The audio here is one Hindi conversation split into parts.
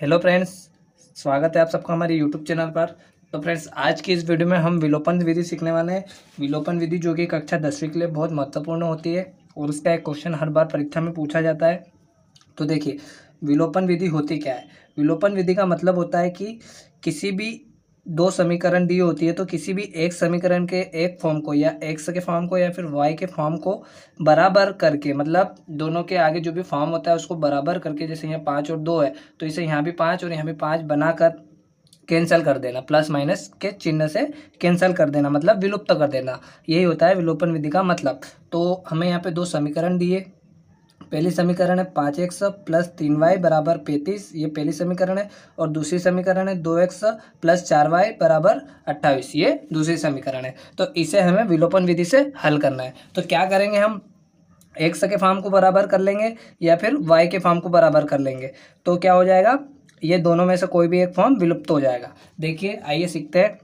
हेलो फ्रेंड्स, स्वागत है आप सबका हमारे यूट्यूब चैनल पर। तो फ्रेंड्स, आज की इस वीडियो में हम विलोपन विधि सीखने वाले हैं। विलोपन विधि जो कि कक्षा 10वीं के लिए बहुत महत्वपूर्ण होती है और उसका एक क्वेश्चन हर बार परीक्षा में पूछा जाता है। तो देखिए, विलोपन विधि होती क्या है। विलोपन विधि का मतलब होता है कि किसी भी दो समीकरण दी होती है तो किसी भी एक समीकरण के एक फॉर्म को या एक्स के फॉर्म को या फिर वाई के फॉर्म को बराबर करके, मतलब दोनों के आगे जो भी फॉर्म होता है उसको बराबर करके, जैसे यहाँ 5 और 2 है तो इसे यहाँ भी 5 और यहाँ भी 5 बनाकर कैंसिल कर देना, प्लस माइनस के चिन्ह से कैंसिल कर देना, मतलब विलुप्त कर देना। यही होता है विलोपन विधि का मतलब। तो हमें यहाँ पे दो समीकरण दिए। पहली समीकरण है 5x प्लस 3y बराबर 35, ये पहली समीकरण है। और दूसरी समीकरण है 2x प्लस 4y बराबर 28, ये दूसरी समीकरण है। तो इसे हमें विलोपन विधि से हल करना है। तो क्या करेंगे, हम एक्स के फॉर्म को बराबर कर लेंगे या फिर वाई के फॉर्म को बराबर कर लेंगे। तो क्या हो जाएगा, ये दोनों में से कोई भी एक फॉर्म विलुप्त हो जाएगा। देखिए, आइए सीखते हैं।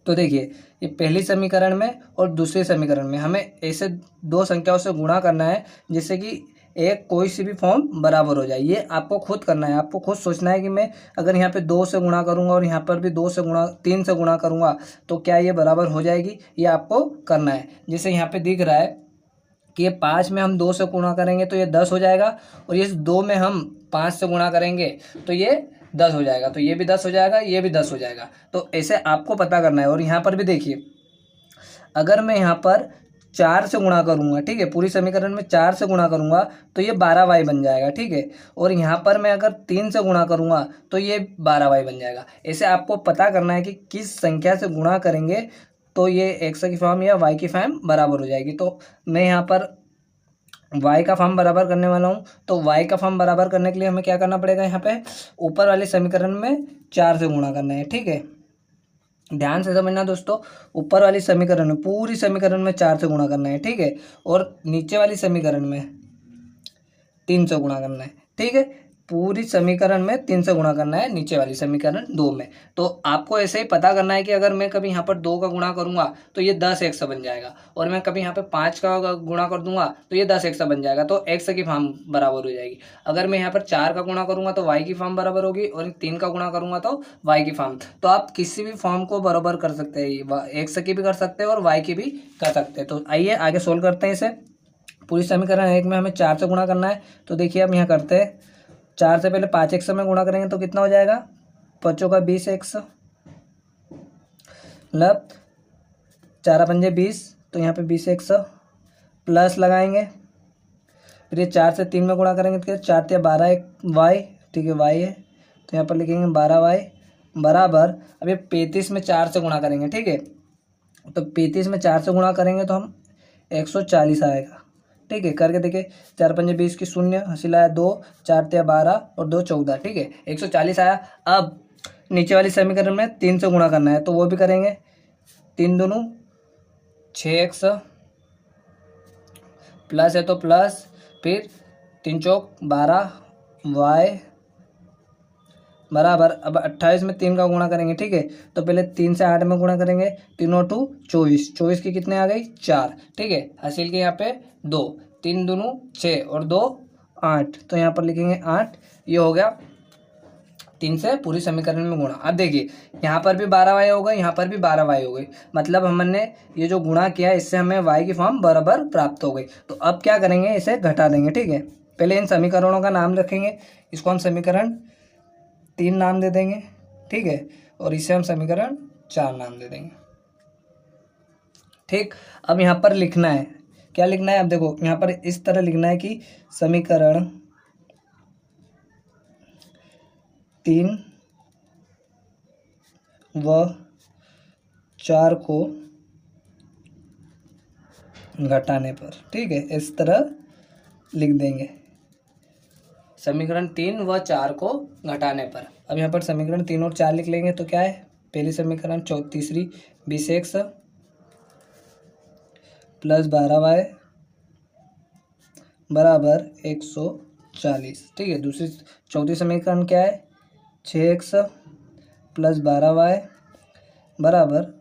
तो देखिए, ये पहली समीकरण में और दूसरे समीकरण में हमें ऐसे दो संख्याओं से गुणा करना है जिससे कि एक कोई सी भी फॉर्म बराबर हो जाए। ये आपको खुद करना है, आपको खुद सोचना है कि मैं अगर यहाँ पे 2 से गुणा करूँगा और यहाँ पर भी 3 से गुणा करूँगा तो क्या ये बराबर हो जाएगी, ये आपको करना है। जैसे यहाँ पे दिख रहा है कि ये 5 में हम 2 से गुणा करेंगे तो ये 10 हो जाएगा, और इस 2 में हम 5 से गुणा करेंगे तो ये 10 हो जाएगा। तो ये भी 10 हो जाएगा, ये भी 10 हो जाएगा। तो ऐसे आपको पता करना है। और यहाँ पर भी देखिए, अगर मैं यहाँ पर 4 से गुणा करूँगा, ठीक है, पूरी समीकरण में 4 से गुणा करूँगा तो ये 12y बन जाएगा, ठीक है। और यहाँ पर मैं अगर 3 से गुणा करूँगा तो ये 12y बन जाएगा। ऐसे आपको पता करना है कि किस संख्या से गुणा करेंगे तो ये एक्स की फॉर्म या वाई की फॉर्म बराबर हो जाएगी। तो मैं यहाँ पर y का फॉर्म बराबर करने वाला हूँ। तो y का फॉर्म बराबर करने के लिए हमें क्या करना पड़ेगा, यहाँ पे ऊपर वाले समीकरण में 4 से गुणा करना है, ठीक है। ध्यान से समझना दोस्तों, ऊपर वाली समीकरण में, पूरी समीकरण में 4 से गुणा करना है, ठीक है। और नीचे वाली समीकरण में 3 से गुणा करना है, ठीक है। पूरी समीकरण में 3 से गुणा करना है, नीचे वाली समीकरण 2 में। तो आपको ऐसे ही पता करना है कि अगर मैं कभी यहाँ पर 2 का गुणा करूंगा तो ये 10 एक्स बन जाएगा, और मैं कभी यहाँ पे 5 का गुणा कर दूंगा तो ये 10 एक्स बन जाएगा। तो एक्स की फॉर्म बराबर हो जाएगी। अगर मैं यहाँ पर 4 का गुणा करूंगा तो वाई की फॉर्म बराबर होगी, और 3 का गुणा करूंगा तो वाई की फॉर्म। तो आप किसी भी फॉर्म को बराबर कर सकते हैं, एक्स की भी कर सकते हैं और वाई की भी कर सकते हैं। तो आइए आगे सोल्व करते हैं इसे। पूरी समीकरण एक में हमें 4 से गुणा करना है। तो देखिए, अब यहाँ करते हैं। 4 से पहले 5x में गुणा करेंगे तो कितना हो जाएगा, 5 का 20x, मतलब 4 पंजे 20, तो यहाँ पे 20x प्लस लगाएंगे। फिर ये 4 से 3 में गुणा करेंगे तो 4 या 12 एक y, ठीक है, y है। तो यहाँ पर लिखेंगे 12y बराबर, अब ये 35 में 4 से गुणा करेंगे, ठीक है। तो 35 में 4 से गुणा करेंगे तो हम 140 आएगा, ठीक है। करके देखिए, 4 पंजे 20 की शून्य, हंसी लाया 2, 4 या 12 और 2 14, ठीक है, 140 आया। अब नीचे वाली समीकरण में 3 से गुणा करना है तो वो भी करेंगे। 3 दूनी 6x प्लस है तो प्लस, फिर 3 चौक 12 y बराबर, अब 28 में 3 का गुणा करेंगे, ठीक है। तो पहले 3 से 8 में गुणा करेंगे, 3 और 2 24, 24 की कितने आ गई 4, ठीक है। हासिल के यहाँ पे 2, 3 दूनी 6 और 2 8, तो यहाँ पर लिखेंगे 8। ये हो गया 3 से पूरी समीकरण में गुणा। अब देखिए, यहाँ पर भी 12y हो गई, यहाँ पर भी 12y हो गई, मतलब हमने ये जो गुणा किया इससे हमें y की फॉर्म बराबर प्राप्त हो गई। तो अब क्या करेंगे, इसे घटा देंगे, ठीक है। पहले इन समीकरणों का नाम रखेंगे। इसको हम समीकरण 3 नाम दे देंगे, ठीक है, और इसे हम समीकरण 4 नाम दे देंगे, ठीक। अब यहाँ पर लिखना है, क्या लिखना है, अब देखो यहाँ पर इस तरह लिखना है कि समीकरण 3 व 4 को घटाने पर, ठीक है, इस तरह लिख देंगे, समीकरण 3 व 4 को घटाने पर। अब यहाँ पर समीकरण 3 और 4 लिख लेंगे तो क्या है, पहली समीकरण तीसरी 20x प्लस 12y बराबर 140, ठीक है। दूसरी चौथी समीकरण क्या है, 6x प्लस 12y बराबर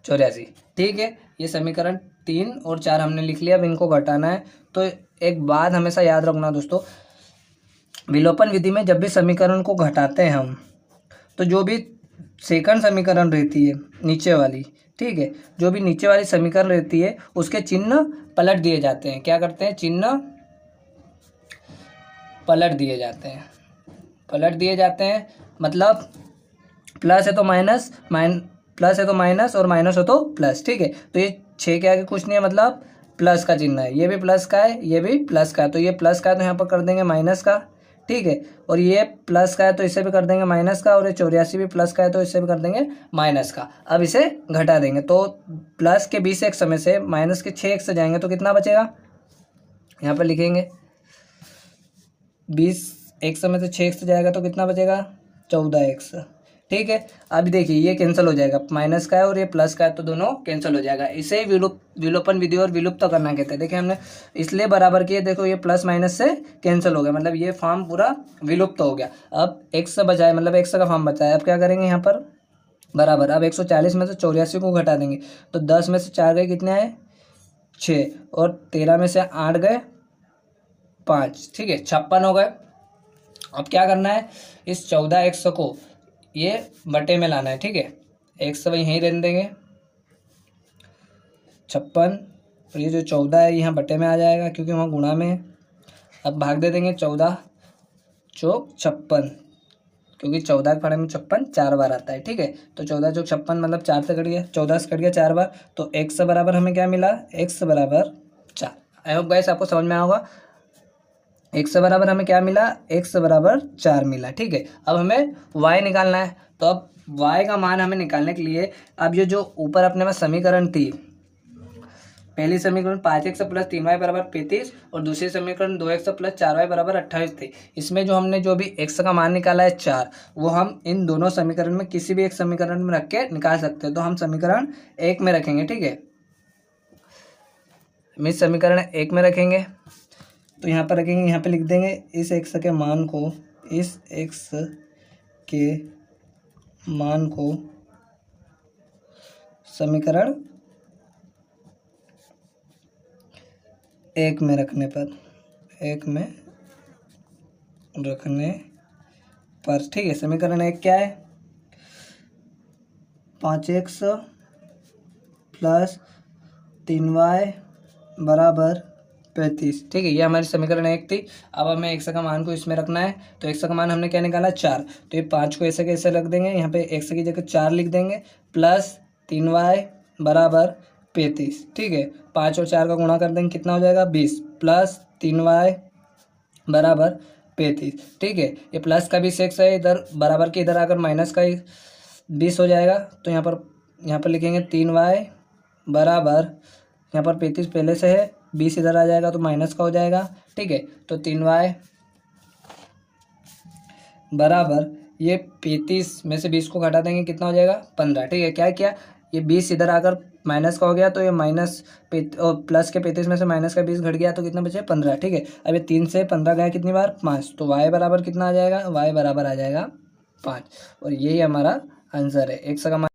84, ठीक है। ये समीकरण 3 और 4 हमने लिख लिया। अब इनको घटाना है। तो एक बात हमेशा याद रखना दोस्तों, विलोपन विधि में जब भी समीकरण को घटाते हैं हम, तो जो भी सेकंड समीकरण रहती है नीचे वाली, ठीक है, जो भी नीचे वाली समीकरण रहती है उसके चिन्ह पलट दिए जाते हैं। क्या करते हैं? चिन्ह पलट दिए जाते हैं। पलट दिए जाते हैं मतलब प्लस है तो माइनस, प्लस है तो माइनस और माइनस हो तो प्लस, ठीक है। तो ये 6 के आगे कुछ नहीं है, मतलब प्लस का चिन्ह है। ये भी प्लस का है, ये भी प्लस का है, तो ये प्लस का है तो यहाँ पर कर देंगे माइनस का, ठीक है। और ये प्लस का है तो इसे भी कर देंगे माइनस का, और ये 84 भी प्लस का है तो इसे भी कर देंगे माइनस का। अब इसे घटा देंगे तो प्लस के 20 एक समय से माइनस के 6 एक से जाएंगे तो कितना बचेगा? यहाँ पर लिखेंगे 20 एक समय से 6 एक से जाएगा तो कितना बचेगा? 14 एक्स, ठीक है। अब देखिए ये कैंसिल हो जाएगा, माइनस का है और ये प्लस का है तो दोनों कैंसिल हो जाएगा। इसे ही विलोपन विधि और विलुप्त करना कहते हैं। देखिए हमने इसलिए बराबर किए, देखो ये प्लस माइनस से कैंसिल हो गया, मतलब ये फॉर्म पूरा विलुप्त हो गया। अब एक्स बचा है, मतलब एक्स का फॉर्म बचा है। अब क्या करेंगे यहाँ पर? बराबर, अब 140 में से 84 को घटा देंगे तो 10 में से 4 गए कितने आए? 6, और 13 में से 8 गए 5, ठीक है, 56 हो गए। अब क्या करना है? इस 14x को ये बटे में लाना है, ठीक है। एक्स यहीं रहने देंगे 56, और ये जो 14 है यहाँ बटे में आ जाएगा क्योंकि वहाँ गुणा में है। अब भाग दे देंगे 14 चौक 56, क्योंकि 14 के पढ़े में 56 4 बार आता है, ठीक है। तो 14 चौक 56 मतलब 4 से कट गया, 14 से कट गया 4 बार, तो x बराबर हमें क्या मिला? x बराबर 4। आई होप गाइस आपको समझ में आया होगा। x बराबर हमें क्या मिला? x बराबर 4 मिला, ठीक है। अब हमें y निकालना है, तो अब y का मान हमें निकालने के लिए, अब ये जो ऊपर अपने में समीकरण थी, पहली समीकरण 5x प्लस 3y बराबर 35 और दूसरी समीकरण 2x प्लस 4y बराबर 28 थी। इसमें जो हमने जो भी x का मान निकाला है 4, वो हम इन दोनों समीकरण में किसी भी एक समीकरण में रख के निकाल सकते हैं। तो हम समीकरण 1 में रखेंगे, ठीक है। हम इस समीकरण 1 में रखेंगे तो यहाँ पर रखेंगे, यहाँ पे लिख देंगे इस x के मान को, इस x के मान को समीकरण 1 में रखने पर, 1 में रखने पर, ठीक है। समीकरण 1 क्या है? 5x प्लस 3y बराबर 35, ठीक है। ये हमारी समीकरण 1 थी। अब हमें x का मान को इसमें रखना है, तो x का मान हमने क्या निकाला? 4, तो ये 5 को ऐसे कैसे रख देंगे? यहाँ पे x की जगह 4 लिख देंगे, प्लस 3y बराबर 35, ठीक है। 5 और 4 का गुणा कर देंगे, कितना हो जाएगा? 20, प्लस 3y बराबर 35, ठीक है। ये प्लस का 20x है, इधर बराबर के इधर आकर माइनस का 20 हो जाएगा, तो यहाँ पर लिखेंगे 3y बराबर, यहाँ पर 35 पहले से है, 20 इधर आ जाएगा तो माइनस का हो जाएगा, ठीक है। तो 3y बराबर, ये 35 में से 20 को घटा देंगे, कितना हो जाएगा? 15, ठीक है। क्या किया? ये 20 इधर आकर माइनस का हो गया, तो ये माइनस और प्लस के 35 में से माइनस का 20 घट गया, तो कितना बचे? 15, ठीक है। अब ये 3 से 15 गया कितनी बार? 5, तो y बराबर कितना आ जाएगा? y बराबर आ जाएगा 5, और यही हमारा आंसर है। x का